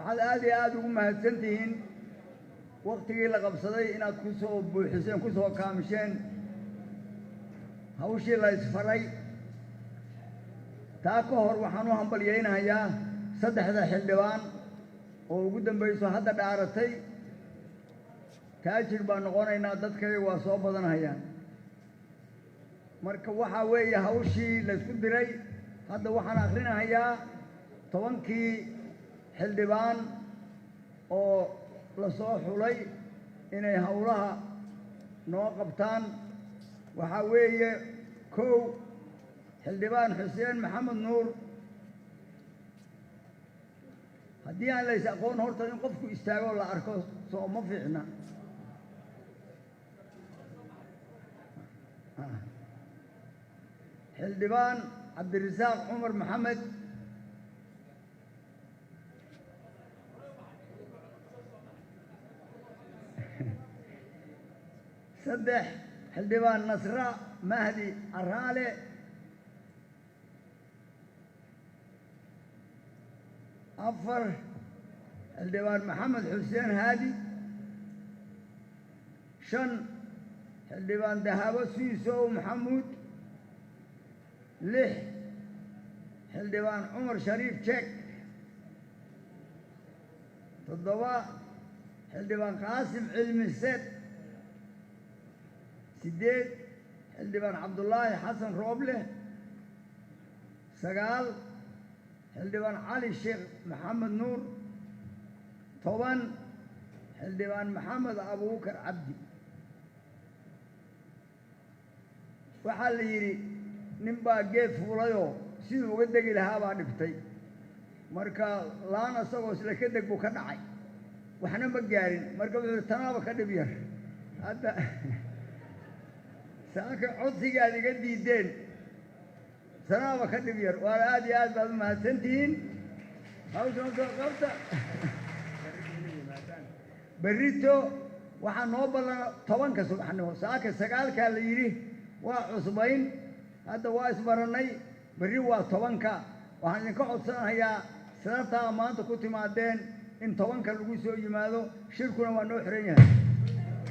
waxaad aad iyo aad ugu mahadsantihiin waqtigii la qabsaday inaad ku soo buuxiseen ku soo kaamisheen hawshii la isfaray taa ka hor waxaan u hambalyaynayaa saddexda xildhibaan oo ugu dambayso hadda dhaaratay taajir baan noqonaynaa dadkayga waa soo badanayaan marka waxaa weeye hawshii la isku diray hadda waxaan akhrinahayaa 10kii xildhibaan oo la soo xulay inay hawlaha noo qabtaan waxaa weeye 1 xildhibaan xuseen maxamed nuur haddii aan lays aqoon horta in qofku istaago la arko soo ma fiicna xildhibaan cabdirasaaq cumar maxamed saddex xildhibaan nasra mahdi caraale afar xildhibaan maxamed xuseen haadi shan xildhibaan dahabo siisow maxamuud lix xildhibaan cumar shariif jeek toddoba xildhibaan qaasim cilmi seed sideed xildhibaan cabdullaahi xasan rooble sagaal xildhibaan cali sheekh maxamed nuur toban xildhibaan maxamed abuukar cabdi waxaa la yidhi nin baa geed fuulayoo siduu uga degi lahaa baa dhibtay marka laan isagoo isla ka deg buu ka dhacay waxna ma gaarin marka wuxuu yidhi tanaaba ka dhib yar hadda saaka codsigaad iga diideen tanaaba ka dhib yar waana aad iyo aad baad u mahadsantihiin hawshan soo qabta berrito waxaa noo ballan 10ka subaxnimo saaka 9kaa la yidhi waa cusbayn hadda waa isbarannay berri waa 10ka waxaan idinka codsanayaa sababtaa maanta ku timaadeen in 10ka lagu soo yimaado shirkuna waa noo xiran yahay